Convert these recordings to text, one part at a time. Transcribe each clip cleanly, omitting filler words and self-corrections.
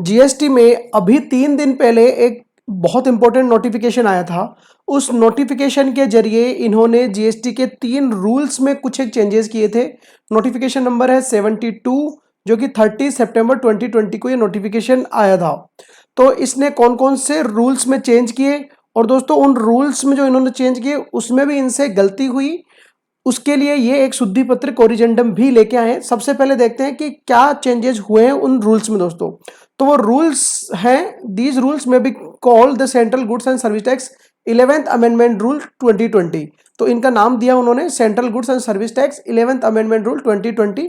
GST में अभी 3 दिन पहले एक बहुत इंपॉर्टेंट नोटिफिकेशन आया था। उस नोटिफिकेशन के जरिए इन्होंने जीएसटी के 3 रूल्स में कुछ एक चेंजेस किए थे। नोटिफिकेशन नंबर है 72, जो कि 30 सितंबर 2020 को ये नोटिफिकेशन आया था। तो इसने कौन कौन से रूल्स में चेंज किए, और दोस्तों उन रूल्स में जो इन्होंने चेंज किए उसमें भी इनसे गलती हुई, उसके लिए ये एक शुद्धि पत्र कोरिजेंडम भी लेके आए हैं। सबसे पहले देखते हैं कि क्या चेंजेस हुए हैं उन रूल्स में दोस्तों। तो वो रूल्स हैं, दीज रूल्स में be called the central goods and service tax 11th amendment rule 2020। तो इनका नाम दिया उन्होंने central goods and service tax 11th amendment rule 2020।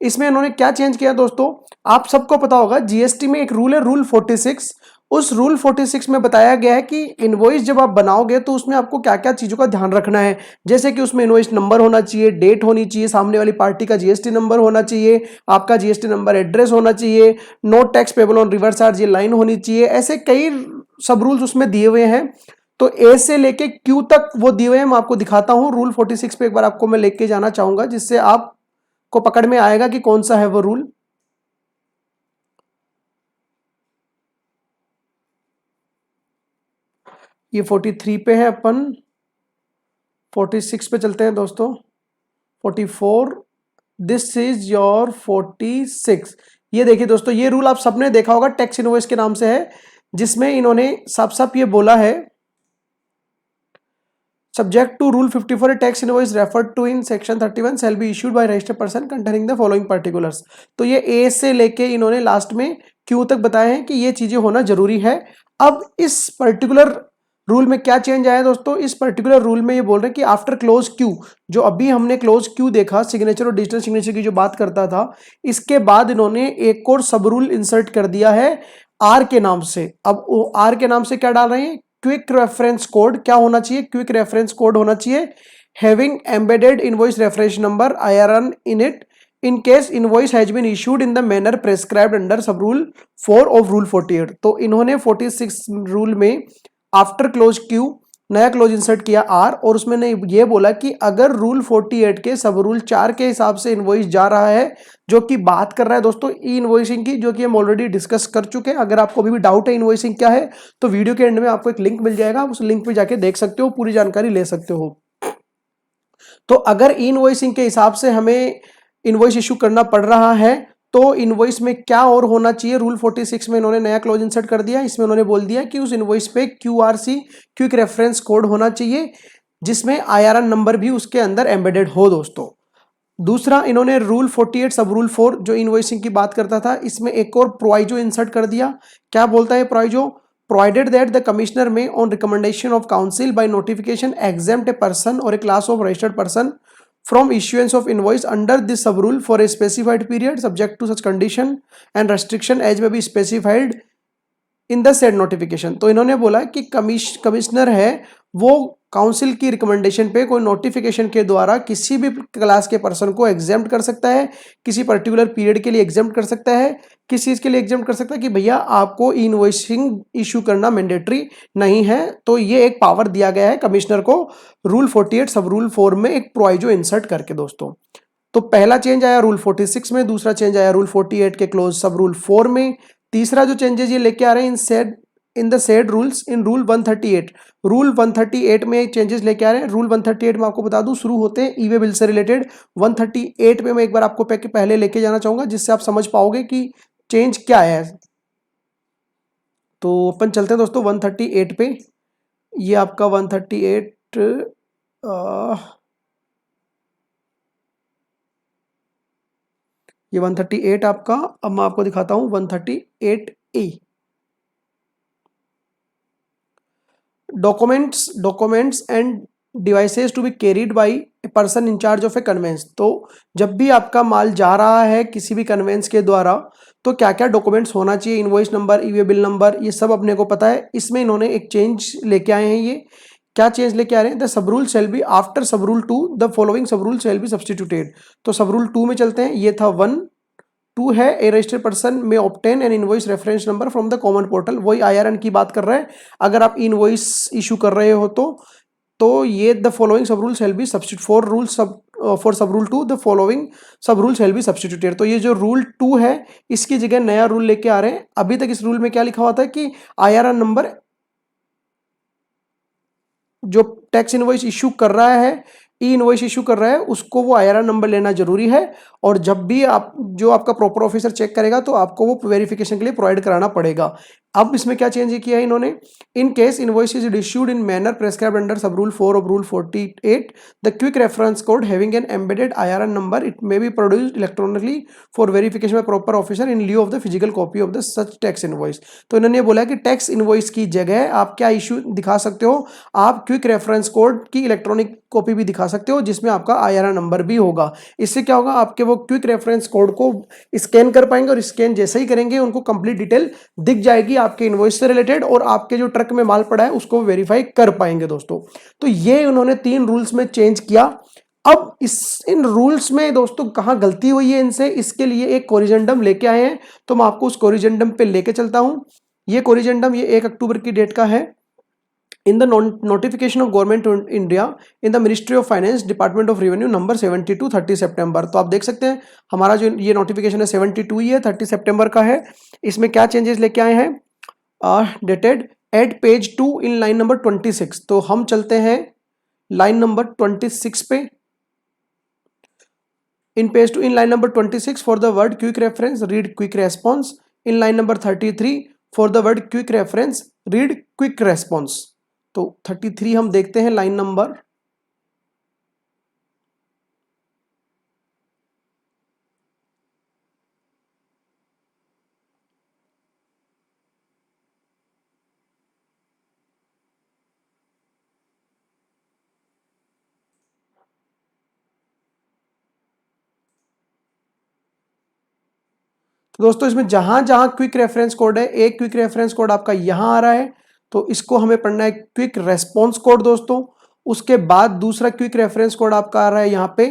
इसमें इन्होंने क्या चेंज किया दोस्तों, आप सबको पता होगा जीएसटी में एक रूल है रूल 46। उस रूल 46 में बताया गया है कि इनवॉइस जब आप बनाओगे तो उसमें आपको क्या क्या चीज़ों का ध्यान रखना है। जैसे कि उसमें इनवॉइस नंबर होना चाहिए, डेट होनी चाहिए, सामने वाली पार्टी का जीएसटी नंबर होना चाहिए, आपका जीएसटी नंबर एड्रेस होना चाहिए, no tax payable on reverse charge ये लाइन होनी चाहिए। ऐसे कई सब रूल्स उसमें दिए हुए हैं। तो ए से लेके क्यू तक वो दिए हुए हैं, मैं आपको दिखाता हूँ। रूल 46 पे एक बार आपको मैं लेके जाना चाहूंगा, जिससे आपको पकड़ में आएगा कि कौन सा है वो रूल। ये 43 पे है, अपन 46 पे चलते हैं दोस्तों। 44, दिस इज योर 46। ये देखिए दोस्तों, ये रूल आप सबने देखा होगा, टैक्स इनवॉइस के नाम से है, जिसमें इन्होंने साफ साफ ये बोला है, subject to rule 54 tax invoice referred to in section 31 shall be issued by registered person containing the following particulars. तो ये ए से लेके इन्होंने लास्ट में क्यू तक बताया है कि ये चीजें होना जरूरी है। अब इस पर्टिकुलर रूल में क्या चेंज आया दोस्तों, इस पर्टिकुलर रूल में ये बोल रहे हैं कि आफ्टर क्लोज क्यू, जो अभी हमने क्लोज क्यू देखा सिग्नेचर और डिजिटल सिग्नेचर की जो बात करता था, इसके बाद इन्होंने एक और सब रूल इंसर्ट कर दिया है आर के नाम से। अब आर के नाम से क्या डाल रहे हैं, क्विक रेफरेंस कोड। क्या होना चाहिए, क्विक रेफरेंस कोड होना चाहिए, having embedded invoice reference number IRN in it in case invoice has been issued in the manner prescribed under sub rule 4 of rule 48। तो इन्होंने 46 रूल में आफ्टर क्लोज क्यू नया clause insert किया आर, और उसमें ने ये बोला कि अगर रूल 48 के सब रूल 4 के हिसाब से इनवॉइस जा रहा है, जो कि बात कर रहा है दोस्तों ई इनवॉइसिंग की, जो कि हम ऑलरेडी डिस्कस कर चुके हैं। अगर आपको अभी भी डाउट है इनवॉइसिंग क्या है, तो वीडियो के एंड में आपको एक लिंक मिल जाएगा, उस लिंक पे जाके देख सकते हो, पूरी जानकारी ले सकते हो। तो अगर ई इनवॉइसिंग के हिसाब से हमें इनवॉइस इशू करना पड़ रहा है, तो इनवॉइस में क्या और होना चाहिए, रूल 46 में इन्होंने नया क्लोज इंसर्ट कर दिया। इसमें उन्होंने बोल दिया कि उस इनवॉइस पे QRC क्विक रेफरेंस कोड होना चाहिए, जिसमें IRN नंबर भी उसके अंदर एम्बेडेड हो दोस्तों। दूसरा, इन्होंने रूल 48 सब रूल 4 जो इनवॉइसिंग की बात करता था, इसमें एक और प्रोवाइजो इंसर्ट कर दिया। क्या बोलता है proviso, provided that the commissioner may on recommendation of council by notification exempt a person or a class of registered person from issuance of invoice under this sub rule for a specified period subject to such condition and restriction as may be specified in the said notification. तो इन्होंने बोला कि commissioner है वो council की recommendation पे कोई notification के द्वारा किसी भी क्लास के पर्सन को एग्जेम्प्ट कर सकता है, किसी पर्टिकुलर पीरियड के लिए एग्जेम्प्ट कर सकता है, किस चीज़ के लिए एग्जेम्प्ट कर सकता है कि भैया आपको इनवॉइसिंग इशू करना मैंडेटरी नहीं है। तो ये एक पावर दिया गया है कमिश्नर को रूल 48 सब रूल 4 में एक प्रोवाइजो इंसर्ट करके दोस्तों। तो पहला चेंज आया रूल 46 में, दूसरा चेंज आया रूल 48 के क्लोज सब रूल 4 में, तीसरा जो चेंजेस ये लेके आ रहे हैं in the said rules in rule 138। Rule 138 में चेंजेस लेके आ रहे हैं। रूल 138 में आपको बता दूं शुरू होते हैं ई वे बिल से रिलेटेड। 138 में मैं एक बार आपको पहले लेके जाना चाहूंगा, जिससे आप समझ पाओगे कि चेंज क्या है। तो अपन चलते हैं दोस्तों 138 पे। ये आपका 138 ये 138 आपका, अब मैं आपको दिखाता हूं 138A। Documents and devices to be carried by a person in charge of a conveyance. तो जब भी आपका माल जा रहा है किसी भी कन्वेंस के द्वारा, तो क्या क्या डॉक्यूमेंट्स होना चाहिए, इनवॉइस नंबर, ई वे बिल नंबर, ये सब अपने को पता है। इसमें इन्होंने एक चेंज लेके आए हैं। ये क्या चेंज लेके आ रहे हैं, the sub rule shall be after sub rule 2 the following sub rule shall be substituted. तो सब रूल 2 में चलते हैं। ये था 1, 2 है ए रजिस्टर्ड पर्सन में obtain N invoice reference number from the common portal. वही IRN की बात कर रहा है। अगर आप इनवॉइस इशू कर रहे हो तो ये the following sub rule shall B substitute 4 rule सब फॉर सब rule 2 the following sub rule shall B substituted. तो ये जो रूल 2 है इसकी जगह नया रूल लेके आ रहे हैं। अभी तक इस रूल में क्या लिखा हुआ था कि IRR नंबर जो टैक्स इनवॉइस इशू कर रहा है, ई इनवॉइस इशू कर रहा है, उसको वो IRR नंबर लेना जरूरी है। और जब भी आप जो आपका प्रॉपर ऑफिसर चेक करेगा तो आपको वो वेरिफिकेशन के लिए प्रोवाइड कराना पड़ेगा। अब इसमें क्या चेंज किया है इन्होंने, in case invoice is issued in manner prescribed under sub rule 4 of rule 48 the quick reference code having an embedded IRR number it may be produced electronically for verification by proper officer in lieu of the physical copy of the such tax invoice. तो इन्होंने बोला कि tax invoice की जगह आप क्या issue दिखा सकते हो, आप क्विक रेफरेंस कोड की इलेक्ट्रॉनिक कॉपी भी दिखा सकते हो जिसमें आपका IRR नंबर भी होगा। इससे क्या होगा, आपके वो क्विक रेफरेंस कोड को स्कैन कर पाएंगे और स्कैन जैसे ही करेंगे उनको कंप्लीट डिटेल दिख जाएगी आपके इनवॉइस से रिलेटेड, और आपके जो ट्रक में माल पड़ा है उसको वेरीफाई कर पाएंगे दोस्तों। तो ये उन्होंने 3 रूल्स में चेंज किया। अब इन रूल्स में दोस्तों कहां गलती हुई है इनसे, इसके लिए एक कोरिजेंडम लेके आए हैं। तो मैं आपको उस कोरिजेंडम पे लेके चलता हूं। ये कोरिजेंडम ये 1 अक्टूबर की डेट का है। In the notification of government of India in the Ministry of Finance Department of Revenue number 72 30 सितंबर। तो आप देख सकते हैं हमारा जो ये नोटिफिकेशन है 72 ही है, 30 सितंबर का है। इसमें क्या चेंजेस लेके आए हैं, dated at page 2 in line number 26। तो हम चलते हैं लाइन नंबर 26 पे। In page 2 in line number 26 for the word quick reference read quick response. In line number 33 for the word quick reference read quick response. तो 33 हम देखते हैं line number. दोस्तों इसमें जहां जहां क्विक रेफरेंस कोड है, एक क्विक रेफरेंस कोड आपका यहां आ रहा है तो इसको हमें पढ़ना है क्विक रेस्पॉन्स कोड दोस्तों। उसके बाद दूसरा क्विक रेफरेंस कोड आपका आ रहा है यहाँ पे,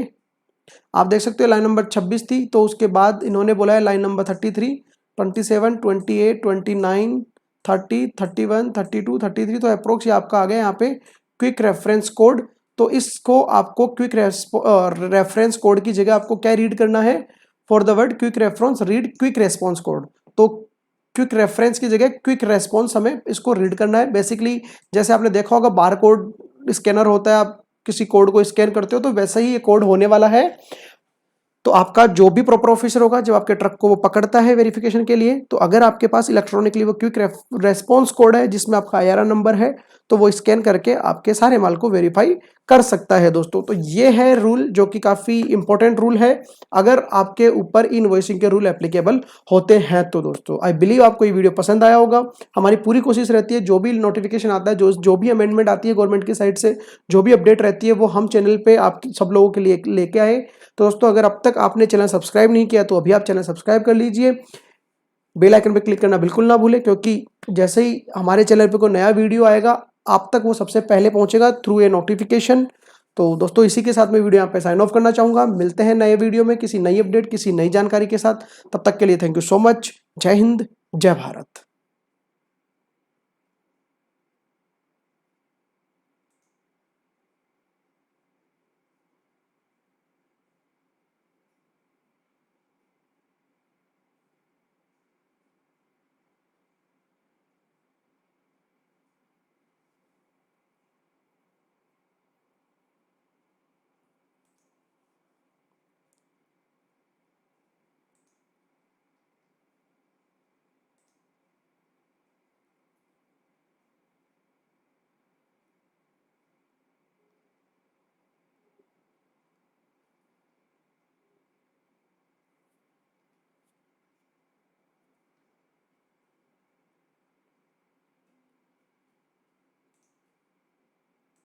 आप देख सकते हो लाइन नंबर 26 थी। तो उसके बाद इन्होंने बोला है लाइन नंबर 33 27 28 29 30 31 32 33। तो अप्रोक्स ये आपका आ गया यहाँ पे क्विक रेफरेंस कोड। तो इसको आपको क्विक रेफरेंस कोड की जगह आपको क्या रीड करना है, for the word quick reference read quick response code. तो क्विक रेफरेंस की जगह क्विक रेस्पॉन्स हमें इसको रीड करना है। बेसिकली जैसे आपने देखा होगा बार कोड स्कैनर होता है, आप किसी कोड को स्कैन करते हो तो वैसा ही ये कोड होने वाला है। तो आपका जो भी प्रॉपर ऑफिसर होगा जब आपके ट्रक को वो पकड़ता है वेरिफिकेशन के लिए, तो अगर आपके पास इलेक्ट्रॉनिकली वो क्विक रेस्पॉन्स कोड है जिसमें आपका IRR नंबर है तो वो स्कैन करके आपके सारे माल को वेरीफाई कर सकता है दोस्तों। तो ये है रूल जो कि काफी इंपॉर्टेंट रूल है अगर आपके ऊपर इनवॉइसिंग के रूल एप्लीकेबल होते हैं तो दोस्तों। आई बिलीव आपको ये वीडियो पसंद आया होगा। हमारी पूरी कोशिश रहती है जो भी नोटिफिकेशन आता है, जो भी अमेंडमेंट आती है गवर्नमेंट की साइड से, जो भी अपडेट रहती है वो हम चैनल पे आप सब लोगों के लिए लेके आए। तो दोस्तों अगर अब तक आपने चैनल सब्सक्राइब नहीं किया तो अभी आप चैनल सब्सक्राइब कर लीजिए। बेल आइकन पे क्लिक करना बिल्कुल ना भूलें, क्योंकि जैसे ही हमारे चैनल पे कोई नया वीडियो आएगा आप तक वो सबसे पहले पहुंचेगा थ्रू ए नोटिफिकेशन। तो दोस्तों इसी के साथ मैं वीडियो यहाँ पे साइन ऑफ करना चाहूंगा। मिलते हैं नए वीडियो में किसी नई अपडेट किसी नई जानकारी के साथ। तब तक के लिए थैंक यू सो मच। जय हिंद, जय भारत।